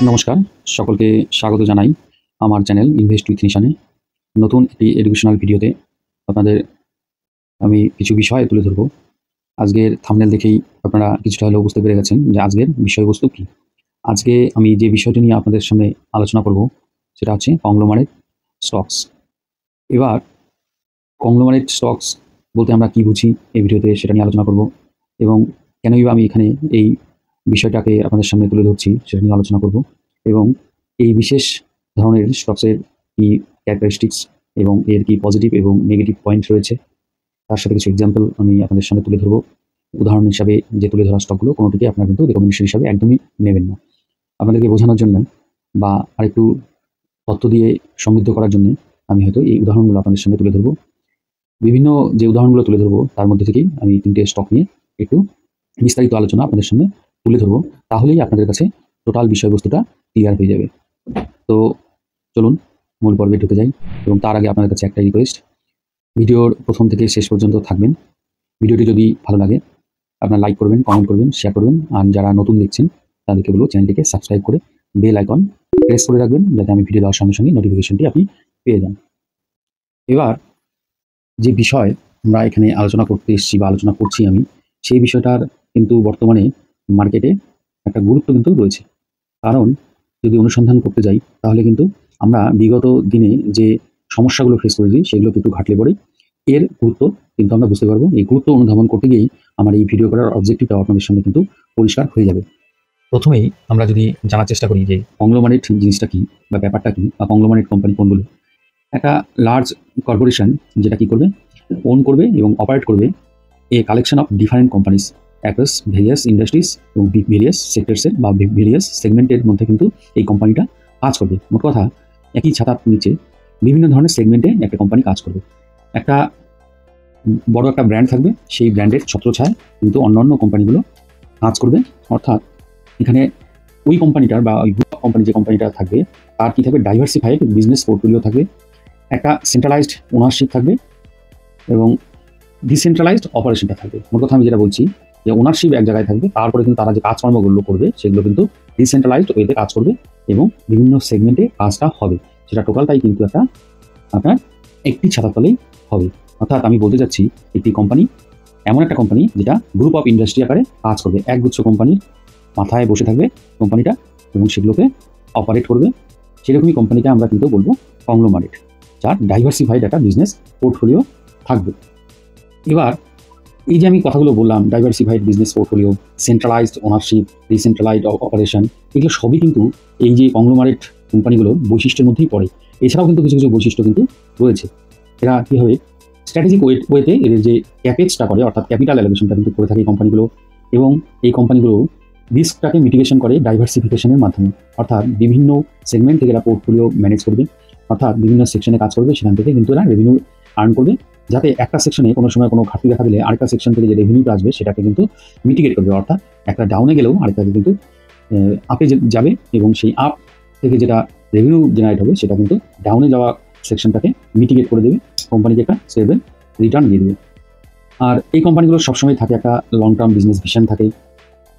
নমস্কার, সকলকে স্বাগত জানাই আমার চ্যানেল ইনভেস্ট উইথ নিশানে। নতুন একটি এডুকেশনাল ভিডিওতে আপনাদের আমি কিছু বিষয় তুলে ধরব। আজকের থাম্বনেল দেখেই আপনারা কিছুটা হলেও বুঝতে পেরে গেছেন যে আজকের বিষয়বস্তু কী। আজকে আমি যে বিষয়টি নিয়ে আপনাদের সামনে আলোচনা করব সেটা হচ্ছে কংগ্লোমারেট স্টকস। এবার কংগ্লোমারেট স্টকস বলতে আমরা কী বুঝি এই ভিডিওতে সেটা নিয়ে আলোচনা করব, এবং কেনই বা আমি এখানে এই বিষয়টাকে আপনাদের সামনে তুলে ধরছি সেটা নিয়ে আলোচনা করব, এবং এই বিশেষ ধরনের স্টকসের কী ক্যারেক্টারিস্টিক্স এবং এর কী পজিটিভ এবং নেগেটিভ পয়েন্ট রয়েছে তার সাথে কিছু এক্সাম্পল আমি আপনাদের সামনে তুলে ধরবো। উদাহরণ হিসাবে যে তুলে ধরা স্টকগুলো কোনোটিকে আপনারা কিন্তু রেকমেন্ডেশন হিসাবে একদমই নেবেন না। আপনাদেরকে বোঝানোর জন্য বা আরেকটু তথ্য দিয়ে সমৃদ্ধ করার জন্য আমি হয়তো এই উদাহরণগুলো আপনাদের সামনে তুলে ধরবো। বিভিন্ন যে উদাহরণগুলো তুলে ধরবো তার মধ্যে থেকেই আমি 3টে স্টক নিয়ে একটু বিস্তারিত আলোচনা আপনাদের সামনে তুলে ধরবো, তাহলেই আপনাদের কাছে টোটাল বিষয়বস্তুটা ক্লিয়ার হয়ে যাবে। তো চলুন মূল পর্বে ঢুকে যাই, এবং তার আগে আপনাদের কাছে একটা রিকোয়েস্ট, ভিডিওর প্রথম থেকে শেষ পর্যন্ত থাকবেন। ভিডিওটি যদি ভালো লাগে আপনারা লাইক করবেন, কমেন্ট করবেন, শেয়ার করবেন, আর যারা নতুন দেখছেন তাদেরকে বলবো চ্যানেলটিকে সাবস্ক্রাইব করে বেল আইকন প্রেস করে রাখবেন, যাতে আমি ভিডিও দেওয়ার সঙ্গে সঙ্গে নোটিফিকেশনটি আপনি পেয়ে যান। এবার যে বিষয় আমরা এখানে আলোচনা করতে এসেছি বা আলোচনা করছি আমি, সেই বিষয়টার কিন্তু বর্তমানে মার্কেটে একটা গুরুত্ব কিন্তু রয়েছে। কারণ যদি অনুসন্ধান করতে যাই তাহলে কিন্তু আমরা বিগত দিনে যে সমস্যাগুলো ফেস করেছি সেগুলো কিন্তু ঘাটলে পড়ে এর গুরুত্ব কিন্তু আমরা বুঝতে পারবো। এই গুরুত্ব অনুধাবন করতে গিয়েই আমার এই ভিডিও করার অবজেক্টিভটাও আপনাদের সামনে কিন্তু পরিষ্কার হয়ে যাবে। প্রথমেই আমরা যদি জানার চেষ্টা করি যে কংগ্লোমারেট জিনিসটা কী বা ব্যাপারটা কী, বা কংগ্লোমারেট কোম্পানি কোনগুলো। একটা লার্জ কর্পোরেশন যেটা কী করবে, ওন করবে এবং অপারেট করবে a collection of different companies across various industries এবং ভেরিয়াস সেক্টরসের বা ভেরিয়াস সেগমেন্টের মধ্যে কিন্তু এই কোম্পানিটা কাজ করবে। মোট কথা একই ছাতার নিচে বিভিন্ন ধরনের সেগমেন্টে একটা কোম্পানি কাজ করবে। একটা বড় একটা ব্র্যান্ড থাকবে, সেই ব্র্যান্ডের ছত্রছায়ায় কিন্তু অন্যান্য কোম্পানিগুলো কাজ করবে। অর্থাৎ এখানে ওই কোম্পানিটার বা ওই গ্রুপ অফ কোম্পানি যে কোম্পানিটা থাকবে তার কী থাকবে, ডাইভার্সিফাইড বিজনেস পোর্টফোলিও থাকবে, একটা সেন্ট্রালাইজড ওনারশিপ থাকবে এবং ডিসেন্ট্রালাইজড অপারেশনটা থাকবে। মোট কথা আমি যেটা বলছি যে ওনারশিপ এক জায়গায় থাকবে, তারপরে কিন্তু তারা যে কাজকর্মগুলো করবে সেগুলো কিন্তু ডিসেন্ট্রালাইজড ওয়েতে কাজ করবে এবং বিভিন্ন সেগমেন্টে কাজটা হবে। সেটা টোটালটাই কিন্তু একটা আপনার একটি ছাতার তলেই হবে। অর্থাৎ আমি বলতে চাচ্ছি একটি কোম্পানি এমন একটা কোম্পানি যেটা গ্রুপ অফ ইন্ডাস্ট্রি আকারে কাজ করবে, একগুচ্ছ কোম্পানির মাথায় বসে থাকবে কোম্পানিটা এবং সেগুলোকে অপারেট করবে। সেরকমই কোম্পানিকে আমরা কিন্তু বলবো কংগ্লোমারেট, যার ডাইভার্সিফাইড একটা বিজনেস পোর্টফোলিও থাকবে। এবার এই যে আমি কথাগুলো বললাম, diversified business portfolio, centralised ownership, decentralised operation, এগুলো সবই কিন্তু এই যে কংগ্লোমারেট কোম্পানিগুলোর বৈশিষ্ট্যের মধ্যেই পড়ে। এছাড়াও কিন্তু কিছু কিছু বৈশিষ্ট্য কিন্তু রয়েছে। এরা কীভাবে স্ট্র্যাটেজিক ওয়েতে এদের যে ক্যাপেক্সটা করে, অর্থাৎ ক্যাপিটাল অ্যালোকেশনটা কিন্তু করে থাকে এই কোম্পানিগুলো, এবং এই কোম্পানিগুলো রিস্কটাকে মিটিগেশন করে ডাইভার্সিফিকেশনের মাধ্যমে। অর্থাৎ বিভিন্ন সেগমেন্ট থেকে এরা পোর্টফোলিও ম্যানেজ করবে, অর্থাৎ বিভিন্ন সেকশনে কাজ করবে, সেখান থেকে কিন্তু এরা রেভিনিউ আর্ন করবে, যাতে একটা সেকশনে কোনো সময় কোনো ঘাটতি দেখা দিলে আরেকটা সেকশন থেকে যে রেভিনিউটা আসবে সেটাকে কিন্তু মিটিগেট করবে। অর্থাৎ একটা ডাউনে গেলেও আরেকটাকে কিন্তু আপে যাবে, এবং সেই আপ থেকে যেটা রেভিনিউ জেনারেট হবে সেটা কিন্তু ডাউনে যাওয়া সেকশনটাকে মিটিগেট করে দেবে, কোম্পানিকে একটা স্টেবল রিটার্ন দিয়ে দেবে। আর এই কোম্পানিগুলো সবসময় থাকে একটা লং টার্ম বিজনেস ভিশন থাকে,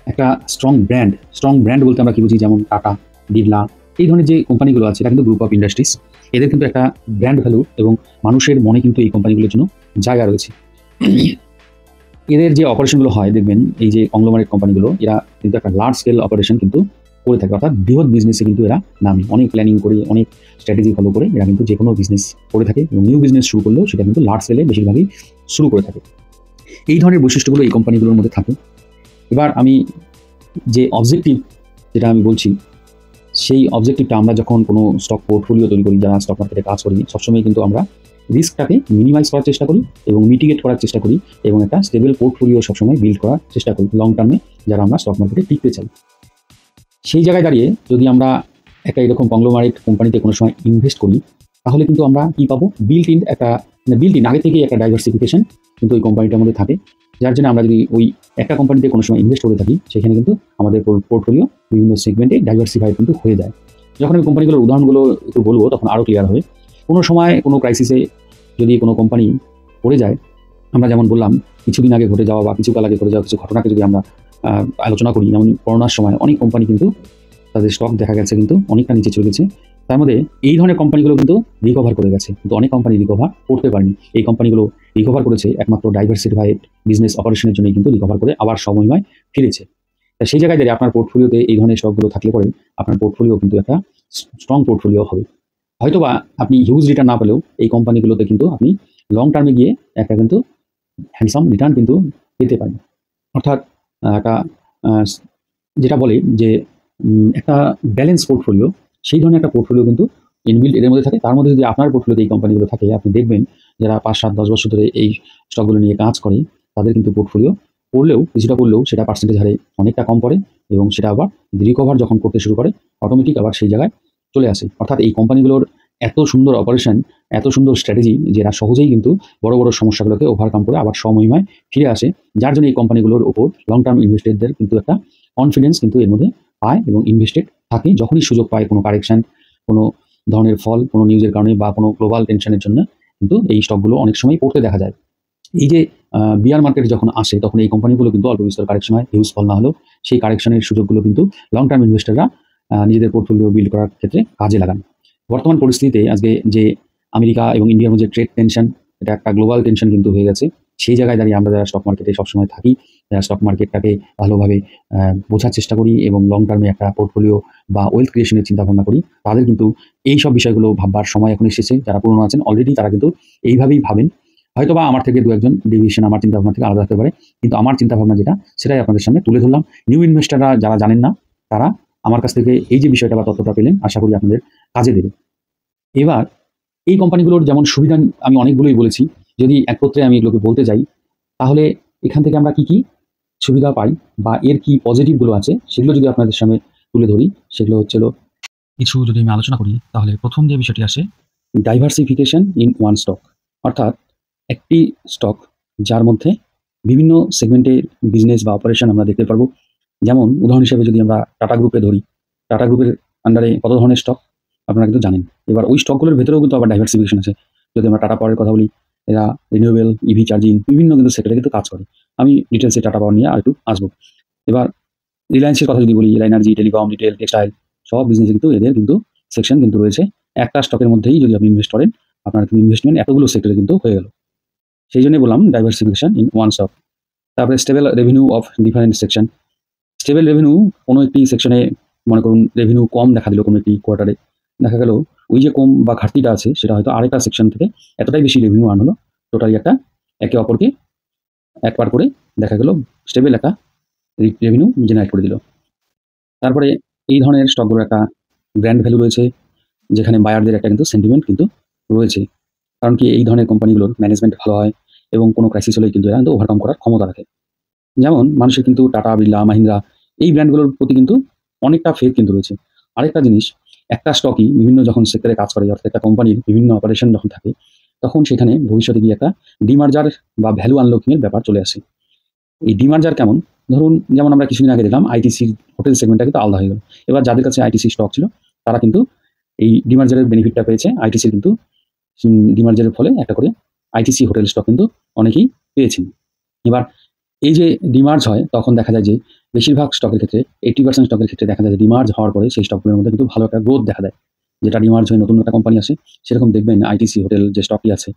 একটা স্ট্রং ব্র্যান্ড বলতে আমরা কি বুঝি, যেমন টাটা, বিড়লা, এই ধরনের যে কোম্পানিগুলো আছে এটা কিন্তু গ্রুপ অফ ইন্ডাস্ট্রিজ, এদের কিন্তু একটা ব্র্যান্ড ভ্যালু এবং মানুষের মনে কিন্তু এই কোম্পানিগুলোর জন্য জায়গা রয়েছে। এদের যে অপারেশনগুলো হয় দেখবেন, এই যে কংগ্লোমারেট কোম্পানিগুলো এরা কিন্তু একটা লার্জ স্কেল অপারেশন কিন্তু করে থাকে, অর্থাৎ বৃহৎ বিজনেসে কিন্তু এরা নামে, অনেক প্ল্যানিং করে, অনেক স্ট্র্যাটেজি ফলো করে এরা কিন্তু যে কোনো বিজনেস করে থাকে, এবং নিউ বিজনেস শুরু করলেও সেটা কিন্তু লার্জ স্কেলে বেশিরভাগই শুরু করে থাকে। এই ধরনের বৈশিষ্ট্যগুলো এই কোম্পানিগুলোর মধ্যে থাকে। এবার আমি যে অবজেক্টিভ যেটা আমি বলছি, সেই অবজেক্টিভটা আমরা যখন কোনো স্টক পোর্টফোলিও তৈরি করি, যারা স্টক মার্কেটে কাজ করি, সবসময় কিন্তু আমরা রিস্কটাকে মিনিমাইজ করার চেষ্টা করি এবং মিটিগেট করার চেষ্টা করি, এবং একটা স্টেবল পোর্টফোলিও সবসময় বিল্ড করার চেষ্টা করি লং টার্মে, যারা আমরা স্টক মার্কেটে টিকতে চাই। সেই জায়গায় দাঁড়িয়ে যদি আমরা একটা এরকম কংগ্লোমারেট কোম্পানিতে কোনো সময় ইনভেস্ট করি, তাহলে কিন্তু আমরা কী পাবো, বিল্ট ইন আগে থেকেই একটা ডাইভার্সিফিকেশন কিন্তু ওই কোম্পানিটার মধ্যে থাকে, যার জন্য আমরা যদি ওই একটা কোম্পানিতে কোনো সময় ইনভেস্ট করে থাকি সেখানে কিন্তু আমাদের পোর্টফোলিও বিভিন্ন সেগমেন্টে ডাইভার্সিফাই কিন্তু হয়ে যায়। যখন আমি কোম্পানিগুলোর উদাহরণগুলো একটু বলবো তখন আরও ক্লিয়ার হবে। কোনো সময় কোনো ক্রাইসিসে যদি কোনো কোম্পানি পড়ে যায়, আমরা যেমন বললাম কিছুদিন আগে ঘটে যাওয়া বা কিছুকাল আগে ঘটে যাওয়া কিছু ঘটনাকে যদি আমরা আলোচনা করি, যেমন করোনার সময় অনেক কোম্পানি কিন্তু তাদের স্টক দেখা গেছে কিন্তু অনেকটা নিচে চলে গেছে। তার মধ্যে এই ধরনের কোম্পানিগুলো কিন্তু রিকভার করে গেছে, কিন্তু অনেক কোম্পানি রিকভার করতে পারেনি। এই কোম্পানিগুলো রিকভার করেছে একমাত্র ডাইভার্সিফাইড বিজনেস অপারেশনের জন্যই কিন্তু রিকভার করে আবার সময়ময় ফিরেছে। তা সেই জায়গায় দাঁড়িয়ে আপনার পোর্টফোলিওতে এই ধরনের স্টকগুলো থাকলে পরে আপনার পোর্টফোলিও কিন্তু একটা স্ট্রং পোর্টফোলিও হবে। হয়তোবা আপনি হিউজ রিটার্ন না পেলেও এই কোম্পানিগুলোতে কিন্তু আপনি লং টার্মে গিয়ে একটা কিন্তু হ্যান্ডসাম রিটার্ন কিন্তু পেতে পারেন। অর্থাৎ একটা যেটা বলে যে একটা ব্যালেন্স পোর্টফোলিও, সেই ধরনের একটা পোর্টফোলিও কিন্তু ইনবিল্ট এদের মধ্যে থাকে। তার মধ্যে যদি আপনার পোর্টফোলিওতে এই কোম্পানিগুলো থাকে, আপনি দেখবেন যারা 5, 7, 10 বছর ধরে এই স্টকগুলো নিয়ে কাজ করে তাদের কিন্তু পোর্টফোলিও পড়লেও কিছুটা পড়লেও সেটা পার্সেন্টেজ হারে অনেকটা কম পড়ে, এবং সেটা আবার রিকভার যখন করতে শুরু করে অটোমেটিক আবার সেই জায়গায় চলে আসে। অর্থাৎ এই কোম্পানিগুলোর এত সুন্দর অপারেশন, এত সুন্দর স্ট্র্যাটেজি যে এরা সহজেই কিন্তু বড় বড় সমস্যাগুলোকে ওভারকাম করে আবার সময়ময় ফিরে আসে, যার জন্য এই কোম্পানিগুলোর ওপর লং টার্ম ইনভেস্টরদের কিন্তু একটা কনফিডেন্স কিন্তু এর মধ্যে পায় এবং ইনভেস্টেড থাকে। যখনই সুযোগ পায় কোনো কারেকশন, কোনো ধরনের ফল, কোনো নিউজের কারণে বা কোনো গ্লোবাল টেনশনের জন্য কিন্তু এই স্টকগুলো অনেক সময় পড়তে দেখা যায়। এই যে বিয়ার মার্কেট যখন আসে তখন এই কোম্পানিগুলো কিন্তু অল্প বিস্তর কারেকশন হয়, হিউজ ফল না হলেও সেই কারেকশনের সুযোগগুলো কিন্তু লং টার্ম ইনভেস্টররা নিজেদের পোর্টফোলিও বিল্ড করার ক্ষেত্রে কাজে লাগান। বর্তমান পরিস্থিতিতে আজকে যে আমেরিকা এবং ইন্ডিয়ার মধ্যে ট্রেড টেনশন, এটা একটা গ্লোবাল টেনশন কিন্তু হয়ে গেছে। সেই জায়গায় দাঁড়িয়ে আমরা যারা স্টক মার্কেটে সবসময় থাকি, যারা স্টক মার্কেটটাকে ভালোভাবে বোঝার চেষ্টা করি এবং লং টার্মে একটা পোর্টফোলিও বা ওয়েলথ ক্রিয়েশনের চিন্তা ভাবনা করি, তাদের কিন্তু এই সব বিষয়গুলো ভাববার সময় এখন এসেছে। যারা পুরনো আছেন অলরেডি তারা কিন্তু এইভাবেই ভাবেন। হয়তোবা আমার থেকে দু একজন ডেভিয়েশন আমার চিন্তা ভাবনা থেকে আলাদা হতে পারে, কিন্তু আমার চিন্তা ভাবনা যেটা সেটাই আপনাদের সামনে তুলে ধরলাম। নিউ ইনভেস্টররা যারা জানেন না তারা আমার কাছ থেকে এই যে বিষয়টা বা তথ্যটা পেলেন, আশা করি আপনাদের কাজে দেবে। এবার এই কোম্পানিগুলোর যেমন সুবিধা আমি অনেকগুলোই বলেছি, যদি একত্রে আমি এগুলোকে বলতে যাই তাহলে এখান থেকে আমরা কি কি সুবিধা পাই বা এর কি পজিটিভগুলো আছে সেগুলো যদি আপনাদের সামনে তুলে ধরি, সেগুলো হচ্ছিল কিছু যদি আমি আলোচনা করি তাহলে প্রথম যে বিষয়টি আসে ডাইভার্সিফিকেশন ইন ওয়ান স্টক। অর্থাৎ একটি স্টক যার মধ্যে বিভিন্ন সেগমেন্টের বিজনেস বা অপারেশন আমরা দেখতে পারবো। যেমন উদাহরণ হিসেবে যদি আমরা টাটা গ্রুপে ধরি, টাটা গ্রুপের আন্ডারে কত ধরনের স্টক আপনারা কিন্তু জানেন। এবার ওই স্টকগুলোর ভেতরেও কিন্তু আবার ডাইভার্সিফিকেশন আছে। যদি আমরা টাটা পাওয়ারের কথা বলি, এরা রিনিউয়েবল, ইভি চার্জিং বিভিন্ন কিন্তু সেক্টরে কিন্তু কাজ করে। আমি ডিটেলসে টাটা পাওয়ার নিয়ে আরেকটু আসবো। এবার রিলায়েন্সের কথা যদি বলি, এনার্জি, টেলিকম, রিটেল, টেক্সটাইল সব বিজনেসে কিন্তু এদের কিন্তু সেকশন কিন্তু রয়েছে। একটা স্টকের মধ্যেই যদি আপনি ইনভেস্ট করেন, আপনার কিন্তু ইনভেস্টমেন্ট এতগুলো সেক্টরে কিন্তু হয়ে গেল। সেই জন্যই বললাম ডাইভার্সিফিকেশন ইন ওয়ান স্টক। তারপরে stable revenue of different section. Stable revenue কোনো একটি সেকশনে মনে করুন রেভিনিউ কম দেখা দিল কোনো একটি কোয়ার্টারে, দেখা গেল ওই যে কম বা ঘাটতিটা আছে সেটা হয়তো আরেকটা সেকশন থেকে এতটাই বেশি রেভিনিউ আর্ন হলো, টোটালি একটা একে অপরকে একবার করে দেখা গেল স্টেবল একটা রেভিনিউ জেনারেট করে দিল। তারপরে এই ধরনের স্টকগুলোর একটা ব্র্যান্ড ভ্যালু রয়েছে, যেখানে বায়ারদের একটা কিন্তু সেন্টিমেন্ট কিন্তু রয়েছে। কারণ কি এই ধরনের কোম্পানিগুলোর ম্যানেজমেন্ট ভালো হয় এবং কোনো ক্রাইসিস হলেই কিন্তু এরা কিন্তু ওভারকাম করার ক্ষমতা রাখে। যেমন মানুষের কিন্তু টাটা, বিড়লা, মাহিন্দ্রা এই ব্র্যান্ডগুলোর প্রতি কিন্তু অনেকটা ফেথ কিন্তু রয়েছে। আরেকটা জিনিস, একটা স্টকই বিভিন্ন যখন সেক্টরে কাজ করে, অর্থাৎ একটা কোম্পানির বিভিন্ন অপারেশন যখন থাকে, তখন সেখানে ভবিষ্যতে গিয়ে একটা ডিমার্জার বা ভ্যালু আনলকিংয়ের ব্যাপার চলে আসে। এই ডিমার্জার কেমন? ধরুন যেমন আমরা কিছুদিন আগে দেখলাম আইটিসি হোটেল সেগমেন্টটা কিন্তু আলাদা হয়ে গেল। এবার যাদের কাছে আইটিসি স্টক ছিল তারা কিন্তু এই ডিমার্জারের বেনিফিটটা পেয়েছে। আইটিসি কিন্তু ডিমার্জারের ফলে একটা করে আইটিসি হোটেল স্টক কিন্তু অনেকেই পেয়েছেন। এবার এই যে ডিমার্জ হয় তখন দেখা যায় যে বেশিরভাগ স্টকের ক্ষেত্রে 80% স্টকের ক্ষেত্রে দেখা যায় যে ডিমার্জ হওয়ার পরে সেই স্টকগুলোর মধ্যে কিন্তু ভালো একটা গ্রোথ দেখা দেয়। যেটা ডিমার্জ হয়ে নতুন একটা কোম্পানি আসে, সেরকম দেখবেন আইটিসি হোটেল যে স্টকটি আছে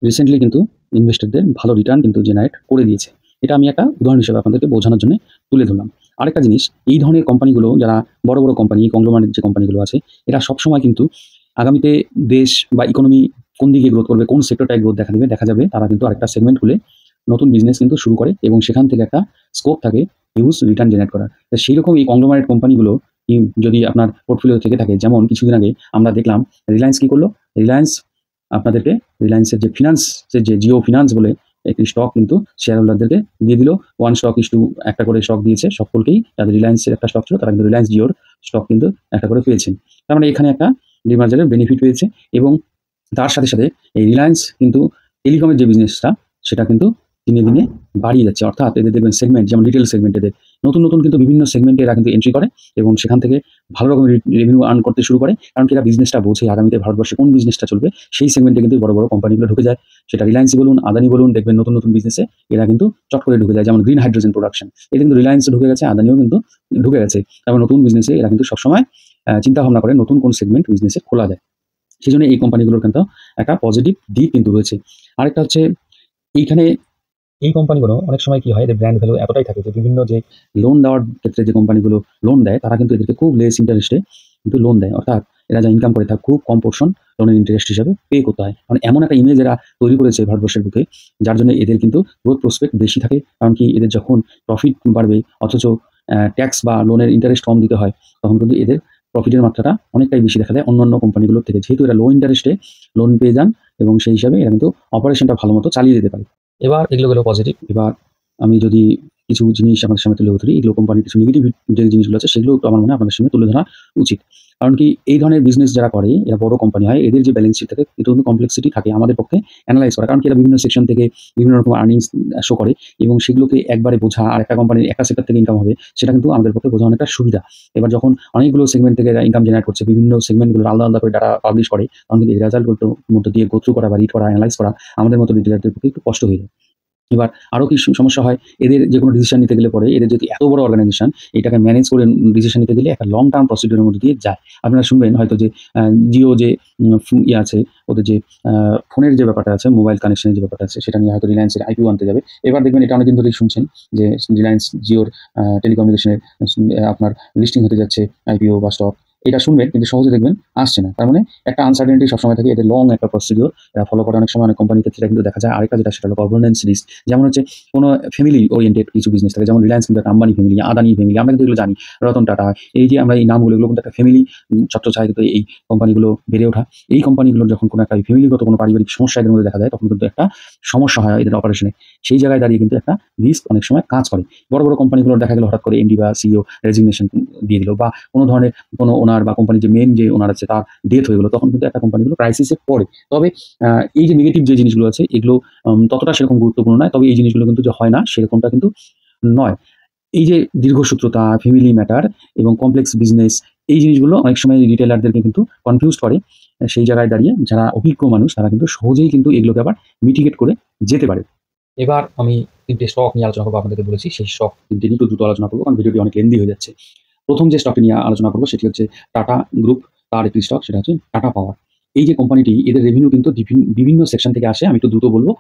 রিসেন্টলি কিন্তু ইনভেস্টরদের ভালো রিটার্ন কিন্তু জেনারেট করে দিয়েছে। এটা আমি একটা উদাহরণ হিসেবে আপনাদেরকে বোঝানোর জন্য তুলে ধরলাম। আরেকটা জিনিস, এই ধরনের কোম্পানিগুলো যারা বড় বড় কোম্পানি, কংগ্লোমারেট যে কোম্পানিগুলো আছে, এরা সবসময় কিন্তু আগামীতে দেশ বা ইকোনমি কোন দিকে গ্রোথ করবে, কোন সেক্টরটায় গ্রোথ দেখা দেবে, দেখা যাবে তারা কিন্তু আরেকটা সেগমেন্ট খুলে নতুন বিজনেস কিন্তু শুরু করে এবং সেখান থেকে একটা স্কোপ থাকে হিউজ রিটার্ন জেনারেট করার। সেই রকম এই কংগ্লোমারেট কোম্পানিগুলো যদি আপনার পোর্টফোলিও থেকে থাকে, যেমন কিছুদিন আগে আমরা দেখলাম রিলায়েন্স কি করলো, রিলায়েন্স আপনাদেরকে রিলায়েন্সের যে ফিনান্সের যে জিও ফিনান্স বলে একটি স্টক কিন্তু শেয়ার হোল্ডারদেরকে দিয়ে দিল। ওয়ান স্টক ইস টু একটা করে স্টক দিয়েছে সকলকেই। যাদের রিলায়েন্সের একটা স্টক ছিল তারা কিন্তু রিলায়েন্স জিওর স্টক কিন্তু একটা করে পেয়েছেন। তার মানে এখানে একটা ডিমার্জারের বেনিফিট পেয়েছে এবং তার সাথে সাথে এই রিলায়েন্স কিন্তু টেলিকমের যে বিজনেসটা সেটা কিন্তু দিনে দিনে বাড়িয়ে যাচ্ছে। অর্থাৎ এদের দেখবেন সেগমেন্ট, যেমন রিটেল সেগমেন্ট, এদের নতুন নতুন কিন্তু বিভিন্ন সেগমেন্টে এরা কিন্তু এন্ট্রি করে এবং সেখান থেকে ভালো রকমের রেভিনিউ আর্ন করতে শুরু করে, কারণ কি এরা বিজনেসটা বোঝে আগামীতে ভারতবর্ষে কোন বিজনেসটা চলবে। সেই সেগমেন্টে কিন্তু বড় বড় কোম্পানিগুলো ঢুকে যায়, সেটা রিলায়েন্স বলুন, আদানি বলুন, দেখবেন নতুন নতুন বিজনেসে এরা কিন্তু চট করে ঢুকে যায়। যেমন গ্রিন হাইড্রোজেন প্রোডাকশন, এটা কিন্তু রিলায়েন্স ঢুকে গেছে, আদানিও কিন্তু ঢুকে গেছে। তারপর নতুন বিজনেসে এরা কিন্তু সবসময় চিন্তা ভাবনা করে নতুন কোন সেগমেন্ট বিজনেসে খোলা যায়। সেই জন্য এই কোম্পানিগুলোর কিন্তু একটা পজিটিভ দিক কিন্তু রয়েছে। আরেকটা হচ্ছে এইখানে এই কোম্পানিগুলো অনেক সময় কি হয়, এদের ব্র্যান্ড ভ্যালু এতটাই থাকে যে বিভিন্ন যে লোন দেওয়ার ক্ষেত্রে যে কোম্পানিগুলো লোন দেয় তারা কিন্তু এদেরকে খুব লেস ইন্টারেস্টে কিন্তু লোন দেয়, অর্থাৎ এরা যা ইনকাম করে তার খুব কম পোর্শন লোনের ইন্টারেস্ট হিসাবে পে করতে হয়। মানে এমন একটা ইমেজ এরা তৈরি করেছে ভারতবর্ষের বুকে, যার জন্য এদের কিন্তু গ্রোথ প্রসপেক্ট বেশি থাকে। কারণ কি এদের যখন প্রফিট বাড়বে অথচ ট্যাক্স বা লোনের ইন্টারেস্ট কম দিতে হয়, তখন কিন্তু এদের প্রফিটের মাত্রাটা অনেকটাই বেশি দেখা দেয় অন্যান্য কোম্পানিগুলোর থেকে, যেহেতু এরা লো ইন্টারেস্টে লোন পেয়ে যান এবং সেই হিসাবে এরা কিন্তু অপারেশনটা ভালো মতো চালিয়ে যেতে পারে। এবার এগুলো গেলো পজিটিভ। এবার আমি যদি কিছু জিনিস আপনাদের সামনে তুলে ধরি, এগুলো কোম্পানির কিছু নেগেটিভ যে জিনিসগুলো আছে সেগুলো একটু আমার মনে হয় আপনাদের সামনে তুলে ধরা উচিত। কারণ কি এই ধরনের বিজনেস যারা করে এরা বড় কোম্পানি হয়, এদের যে ব্যালেন্স শিট থাকে এটা কিন্তু কমপ্লেক্সিটি থাকে আমাদের পক্ষে অ্যানালাইজ করা, কারণ কি এরা বিভিন্ন সেকশন থেকে বিভিন্ন রকম আর্নিংস শো করে এবং সেগুলোকে একবারে বোঝা, আর একটা কোম্পানির একটা সেক্টর থেকে ইনকাম হবে সেটা কিন্তু আমাদের পক্ষে বোঝা অনেকটা সুবিধা। এবার যখন অনেকগুলো সেগমেন্ট থেকে এরা ইনকাম জেনারেট করছে, বিভিন্ন সেগমেন্টগুলো আলাদা আলাদা করে ডাটা পাবলিশ করে, তখন কিন্তু এই রেজাল্টগুলোর মধ্যে দিয়ে গো থ্রু করা বা রিড করা, অ্যানালাইজ করা আমাদের মতো রিটেলারদের পক্ষে একটু কষ্ট হয়ে যায়। এবার আরো কি সমস্যা হয়, এদের যে কোনো ডিসিশন নিতে গেলে পরে এদের যদি এত বড় অর্গানাইজেশন এটাকে ম্যানেজ করে ডিসিশন নিতে গেলে একটা লং টার্ম প্রসিডিউরের মধ্যে দিয়ে যায়। আপনারা শুনবেন হয়তো যে জিও যে ইয়ে আছে, ওদের যে ফোনের যে ব্যাপারটা আছে, মোবাইল কানেকশনের যে ব্যাপারটা আছে, সেটা নিয়ে হয়তো রিলায়েন্সের আইপিও আনতে যাবে। এবার দেখবেন এটা অনেকদিন ধরেই শুনছেন যে রিলায়েন্স জিওর টেলিকমিউনিকেশনের আপনার লিস্টিং হতে যাচ্ছে, আইপিও বা স্টক, এটা শুনবেন কিন্তু সহজে দেখবেন আসছে না। তার মানে একটা আনসার্টেনিটি সবসময় থাকে, এদের লং একটা প্রসিডিওর এরা ফলো করে অনেক সময় অনেক কোম্পানির ক্ষেত্রে কিন্তু দেখা যায়। আরেকটা যেটা সেটা হলো গভর্নেন্স রিস্ক। যেমন হচ্ছে কোনো ফ্যামিলি ওরিয়েন্টেড কিছু বিজনেস থাকে, যেমন রিলায়েন্স কিন্তু একটা আম্বানি ফ্যামিলি, আদানি ফ্যামিলি, আমরা কিন্তু এগুলো জানি, রতন টাটা, এই যে আমরা এই নামগুলো এগুলো কিন্তু একটা ফ্যামিলি ছত্রছায়া কিন্তু এই কোম্পানিগুলো বেড়ে ওঠা। এই কোম্পানিগুলোর যখন কোনো একটা ফ্যামিলিগত কোনো পারিবারিক সমস্যা এদের মধ্যে দেখা যায় তখন কিন্তু একটা সমস্যা হয় এদের অপারেশনে। সেই জায়গায় দাঁড়িয়ে কিন্তু একটা রিস্ক অনেক সময় কাজ করে। বড় বড় কোম্পানিগুলোর দেখা গেল হঠাৎ করে এমডি বা সিইও রেজিগনেশন দিয়ে দিল, বা কোনো ধরনের কোনো ওনার বা কোম্পানির যে মেন যে ওনার আছে তার ডেথ হয়ে গেলো, তখন কিন্তু একটা কোম্পানিগুলো ক্রাইসিসে পড়ে। তবে এই যে নেগেটিভ যে জিনিসগুলো আছে এগুলো ততটা সেরকম গুরুত্বপূর্ণ নয়, তবে এই জিনিসগুলো কিন্তু যে হয় না সেরকমটা কিন্তু নয়। এই যে দীর্ঘসূত্রতা, ফ্যামিলি ম্যাটার এবং কমপ্লেক্স বিজনেস, এই জিনিসগুলো অনেক সময় রিটেলারদেরকে কিন্তু কনফিউজ করে। সেই জায়গায় দাঁড়িয়ে যারা অভিজ্ঞ মানুষ তারা কিন্তু সহজেই কিন্তু এগুলোকে আবার মিটিগেট করে যেতে পারে। এবার আমি ৩টে স্টক নিয়ে আলোচনা করবো, আপনাদেরকে বলেছি সেই স্টক ৩টে একটু দ্রুত আলোচনা করবো কারণ ভিডিওটি অনেক লেন্দি হয়ে যাচ্ছে। প্রথম যে স্টকটি নিয়ে আলোচনা করবো সেটি হচ্ছে টাটা গ্রুপ, তার একটি স্টক সেটা হচ্ছে টাটা পাওয়ার। এই যে কোম্পানিটি, এদের রেভিনিউ কিন্তু বিভিন্ন সেকশন থেকে আসে, আমি একটু দ্রুত বলবো।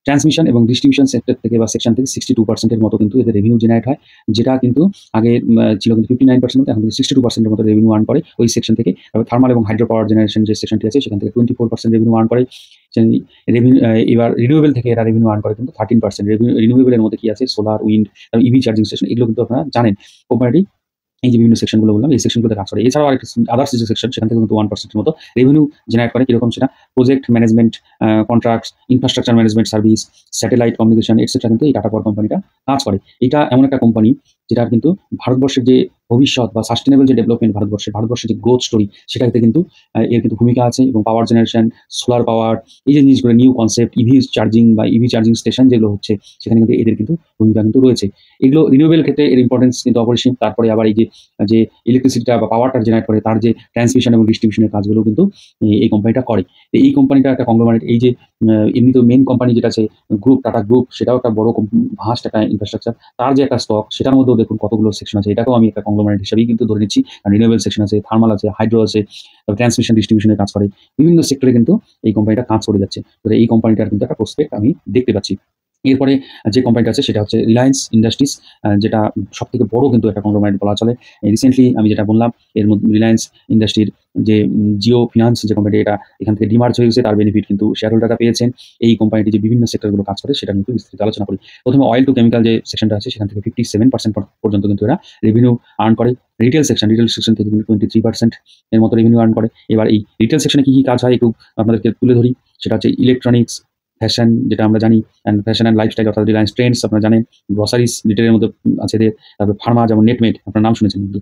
ট্রান্সমিশন এবং ডিস্ট্রিবিউশন সেক্টর থেকে বা সেকশন থেকে 62% মতো কিন্তু এদের রেভিনিউ জেনারেট হয়, যেটা কিন্তু আগে ছিল কিন্তু 59% মতো, এখন কিন্তু 62% মতো রেভিনিউ আর্ন করে ওই সেকশন থেকে। তারপর থার্মাল এবং হাইড্রো পাওয়ার জেনারেশন যে সেকশনটি আছে সেখান থেকে 24% রেভিনিউ আর্ন করে। রেভিনিউ এবার রিনিউয়েবল থেকে এরা রেভিনিউ আর্ন করে কিন্তু 13%। রিনিউয়েবলের মধ্যে কি আছে, solar, wind, EV charging station, এগুলো কিন্তু আপনারা জানেন। কোম্পানিটি এই যে বিভিন্ন সেকশনগুলো বললাম এই সেকশনগুলোতে কাজ করে। এছাড়াও আরেকটা আদার্স যে সেকশন সেখান থেকে কিন্তু 1% মতো রেভিনিউ জেনারেট করে। কিরকম সেটা, project management, contracts, infrastructure management service, satellite communication etcetera কিন্তু এই টাটা পাওয়ার কোম্পানিটা কাজ করে। এটা এমন একটা কোম্পানি যেটার কিন্তু ভারতবর্ষের যে ভবিষ্যৎ বা সাস্টেনেবল যে ডেভেলপমেন্ট ভারতবর্ষের যে গ্রোথ স্টোরি সেটাতে কিন্তু এর কিন্তু ভূমিকা আছে। এবং পাওয়ার জেনারেশন, সোলার পাওয়ার, এই যে জিনিসগুলো নিউ কনসেপ্ট, ইভি চার্জিং বা ইভি চার্জিং স্টেশন যেগুলো হচ্ছে সেখানে কিন্তু এদের কিন্তু ভূমিকা কিন্তু রয়েছে। এগুলো রিনিউয়েবল ক্ষেত্রে এর ইম্পর্টেন্স কিন্তু অপরিসীম। তারপরে আবার এই যে ইলেকট্রিসিটিটা বা পাওয়ারটা জেনারেট করে তার যে ট্রান্সমিশন এবং ডিস্ট্রিবিউশনের কাজগুলো কিন্তু এই কোম্পানিটা করে। তো এই কোম্পানিটা একটা কংগ্লোমারেট। এই যে এমনি তো মেন কোম্পানি যেটা আছে গ্রুপ, টাটা গ্রুপ, সেটাও একটা বড় ভাস্ট একটা ইনফ্রাস্ট্রাকচার। তার যে একটা স্টক সেটার মধ্যেও দেখুন কতগুলো সেকশন আছে, এটাকেও আমি একটা কংগ্লোমারেট হিসেবেই কিন্তু ধরে নিচ্ছি। রিনিউয়েবল সেকশন আছে, থার্মাল আছে, হাইড্রো আছে, ট্রান্সমিশন ডিস্ট্রিবিউশনের কাজ করে, বিভিন্ন সেক্টরে কিন্তু এই কোম্পানিটা কাজ করে যাচ্ছে। তো এই কোম্পানিটার কিন্তু একটা প্রসপেক্ট আমি দেখতে পাচ্ছি। এরপরে যে কোম্পানিটা আছে সেটা হচ্ছে রিলায়েন্স ইন্ডাস্ট্রিজ, যেটা সবথেকে বড় কিন্তু একটা কংগ্লোমারেট বলা চলে। রিসেন্টলি আমি যেটা বললাম এর মধ্যে রিলায়েন্স ইন্ডাস্ট্রির যে জিও ফিনান্স যে কোম্পানি, এটা এখান থেকে ডিমার্জ হয়ে গেছে, তার বেনিফিট কিন্তু শেয়ার হোল্ডাররা পেয়েছেন। এই কোম্পানিটি যে বিভিন্ন সেক্টরগুলো কাজ করে সেটা কিন্তু বিস্তারিত আলোচনা করি। প্রথমে অয়েল টু কেমিক্যাল যে সেকশনটা আছে সেখান থেকে 57% পর্যন্ত কিন্তু এরা রেভিনিউ আর্ন করে। রিটেল সেকশন থেকে কিন্তু 23% এর মতো রেভিনিউ আর্ন করে। এবার এই রিটেল সেকশনে কি কাজ হয় একটু আপনাদেরকে তুলে ধরি। সেটা হচ্ছে ইলেকট্রনিক্স, ফ্যাশন যেটা আমরা জানি, অ্যান্ড ফ্যাশন অ্যান্ড লাইফস্টাইল অর্থাৎ রিলায়েন্স ট্রেন্ডস আপনারা জানেন, গ্রসারিজ রিটেলের মধ্যে আছে এদের, তারপরে ফার্মা যেমন নেটমেড আপনার নাম শুনেছেন কিন্তু,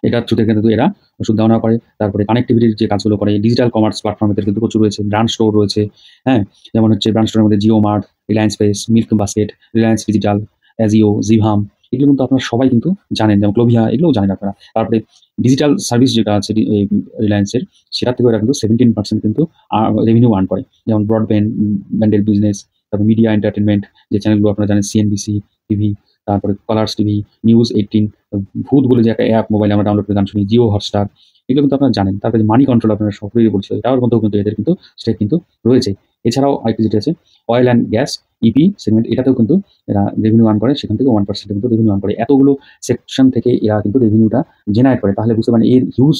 এটার থ্রুতে কিন্তু এরা ওষুধ দেওয়া করে। তারপরে কানেক্টিভিটির যে কাজগুলো করে, ডিজিটাল কমার্স প্ল্যাটফর্ম এদের কিন্তু প্রচুর রয়েছে, ব্র্যান্ড স্টোর রয়েছে। হ্যাঁ, যেমন হচ্ছে ব্র্যান্ড স্টোরের মধ্যে Jio mart, Reliance fresh, milk basket, Reliance digital, Ajio, Zivame, এগুলো কিন্তু আপনারা সবাই কিন্তু জানেন, যেমন ক্লোভিয়া এগুলোও জানেন আপনারা। তারপরে ডিজিটাল সার্ভিস যেটা আছে রিলায়েন্সের, সেটার থেকে ওরা কিন্তু 17% কিন্তু রেভিনিউ আর্ন করে। যেমন ব্যান্ডের বিজনেস, তারপর মিডিয়া এন্টারটেনমেন্ট যে চ্যানেলগুলো আপনারা জানেন, সিএনবিসি টিভি, তারপরে কালার্স টিভি, নিউজ 18, ভূত বলে যে একটা অ্যাপ মোবাইলে আমরা ডাউনলোড করে গান শুনি, জিও হটস্টার, এগুলো কিন্তু আপনারা জানেন। তারপরে মানি কন্ট্রোল আপনারা সকলেই বলছিল, এটার মধ্যেও কিন্তু এদের কিন্তু স্টেক কিন্তু রয়েছে। এছাড়াও আরেকটি যেটা আছে oil and gas EP segment, এটাতেও কিন্তু এরা রেভিনিউ আর্ন করে, সেখান থেকে 1% কিন্তু রেভিনিউ আর্ন করে। এতগুলো সেকশন থেকে এরা কিন্তু রেভিনিউটা জেনারেট করে, তাহলে বুঝতে পারেন এর হিউজ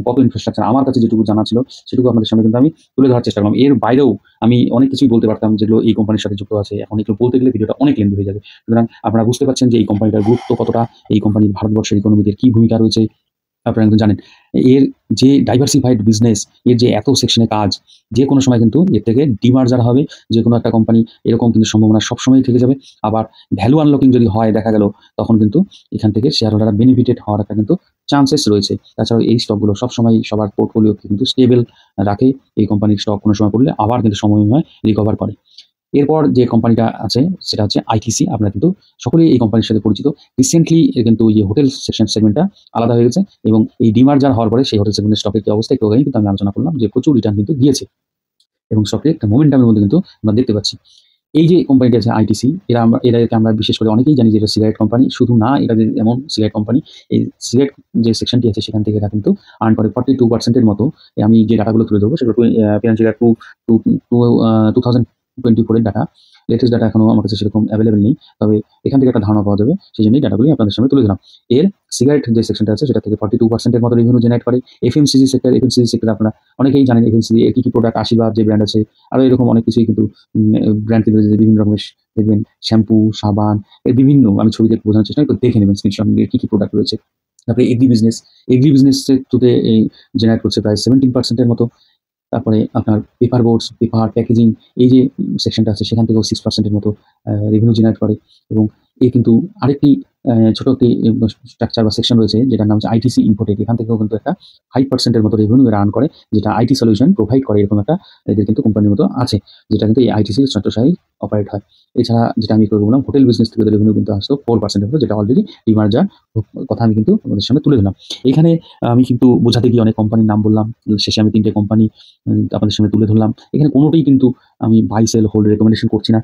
কত ইনফ্রাস্ট্রাকচার। আমার কাছে যেটুকু জানা ছিল সেটুকু আপনাদের সামনে কিন্তু আমি তুলে ধরার চেষ্টা করলাম। এর বাইরেও আমি অনেক কিছুই বলতে পারতাম যেগুলো এই কোম্পানির সাথে যুক্ত আছে। এখন এগুলো বলতে গেলে ভিডিওটা অনেক লেন্থি হয়ে যাবে। সুতরাং আপনারা বুঝতে পারছেন যে এই কোম্পানিটার গুরুত্ব কতটা, এই কোম্পানির ভারতবর্ষের ইকোনমিতে কি ভূমিকা রয়েছে আপনারা কিন্তু জানেন। এর যে ডাইভার্সিফাইড বিজনেস, এর যে এত সেকশনে কাজ, যে কোনো সময় কিন্তু এর থেকে ডিমার্জার হবে যে কোনো একটা কোম্পানি, এরকম কিন্তু সম্ভাবনা সবসময় থেকে যাবে। আবার ভ্যালু আনলকিং যদি হয় দেখা গেল, তখন কিন্তু এখান থেকে শেয়ার হোল্ডাররা বেনিফিটেড হওয়ার একটা কিন্তু চান্সেস রয়েছে। তাছাড়াও এই স্টকগুলো সবসময় সবার পোর্টফোলিওকে কিন্তু স্টেবল রাখে। এই কোম্পানির স্টক কোনো সময় পড়লে আবার কিন্তু সময় রিকভার করে। এরপর যে কোম্পানিটা আছে সেটা হচ্ছে আইটিসি। আপনারা কিন্তু সকলেই এই কোম্পানির সাথে পরিচিত। রিসেন্টলি এর কিন্তু এই হোটেল সেগমেন্টটা আলাদা হয়ে গেছে, এবং এই ডিমার্জার হওয়ার পরে সেই হোটেল সেগমেন্টের স্টকের কি অবস্থা একটু আগেই কিন্তু আমি আলোচনা করলাম যে প্রচুর রিটার্ন কিন্তু দিয়েছে, এবং স্টকে একটা মোমেন্টামের মধ্যে কিন্তু আমরা দেখতে পাচ্ছি। এই যে কোম্পানিটা আছে আইটিসি, এদেরকে আমরা বিশেষ করে অনেকেই জানি যে এটা সিগারেট কোম্পানি। শুধু না, এটা যে এমন সিগারেট কোম্পানি, এই সিগারেট যে সেকশনটি আছে সেখান থেকে এরা কিন্তু আর্ন করে 42% মতো। আমি যে ডাটাগুলো তুলে ধরবো সেগুলো ফিনান্সিয়াল ইয়ার 2024 এর ডাটা। লেটেস্ট ডাটা এখনো আমার কাছে সেরকম অ্যাভেলেবেল নেই, তবে এখান থেকে একটা ধারণা পাওয়া যাবে, সেই জন্যই ডাটাগুলি আপনাদের সামনে তুলে ধরলাম। এর সিগারেট যে সেকশনটা আছে সেটা থেকে 42% মতো রেভিনিউ জেনারেট করে। এফএমসিজি সেক্টর আপনারা অনেকেই জানেন, এফএমসিজি এর কি প্রোডাক্ট, আশীর্বাদ যে ব্র্যান্ড আছে, আরও এরকম অনেক কিছুই কিন্তু ব্র্যান্ড থেকে বিভিন্ন রকমের দেখবেন, শ্যাম্পু, সাবান, এর বিভিন্ন, আমি ছবিতে বোঝানোর চেষ্টা করি, দেখে নেবেন স্ক্রিনশট নিয়ে কি প্রোডাক্ট রয়েছে। তারপরে এগ্রি বিজনেসের থ্রুতে এই জেনারেট করছে প্রায় 17% মতো। তারপরে আপনার পেপার বোর্ডস, পেপার প্যাকেজিং, এই যে সেকশনটা আছে সেখান থেকেও 6% মতো রেভিনিউ জেনারেট করে। এবং এ কিন্তু আরেকটি ছোট একটি স্ট্রাকচার বা সেকশন রয়েছে যেটার নাম হচ্ছে আইটিসি ইনফোটেক। এখান থেকেও কিন্তু একটা 5% মতো রেভিনিউ এরা আর্ন করে, যেটা আইটি সলিউশন প্রোভাইড করে, এরকম একটা এদের কিন্তু কোম্পানির মতো আছে, যেটা কিন্তু এই আইটিসির ছত্রছায়ায় অপারেট হয়। এছাড়া যেটা আমি বললাম, হোটেল বিজনেস থেকে রেভিনিউ কিন্তু আসতো 4% মতো, যেটা অলরেডি ডিমার্জার কথা আমি কিন্তু আমাদের সামনে তুলে দিলাম। এখানে আমি কিন্তু বোঝাতে গিয়ে অনেক কোম্পানির নাম বললাম, শেষে আমি 3টে কোম্পানি আপনাদের সামনে তুলে ধরলাম। এখানে কোনোটাই কিন্তু আমি বাই সেল হোল্ড রেকমেন্ডেশন করছি না।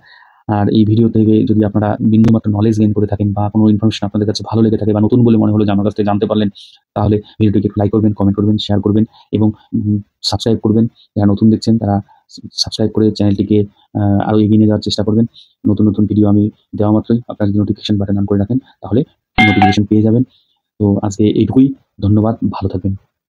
আর এই ভিডিও থেকে যদি আপনারা বিন্দুমাত্র নলেজ গেইন করে থাকেন, বা কোনো ইনফরমেশন আপনাদের কাছে ভালো লেগে থাকে, বা নতুন বলে মনে হলো যে আমার কাছ থেকে জানতে পারলেন, তাহলে ভিডিওটিকে লাইক করবেন, কমেন্ট করবেন, শেয়ার করবেন, এবং সাবস্ক্রাইব করবেন। যারা নতুন দেখছেন তারা সাবস্ক্রাইব করে চ্যানেলটিকে আরও এগিয়ে নিয়ে যাওয়ার চেষ্টা করবেন। নতুন নতুন ভিডিও আমি দেওয়া মাত্রই আপনারা যদি নোটিফিকেশন বাটন অন করে রাখেন, তাহলে নোটিফিকেশন পেয়ে যাবেন। তো আজকে এইটুকুই। ধন্যবাদ, ভালো থাকবেন।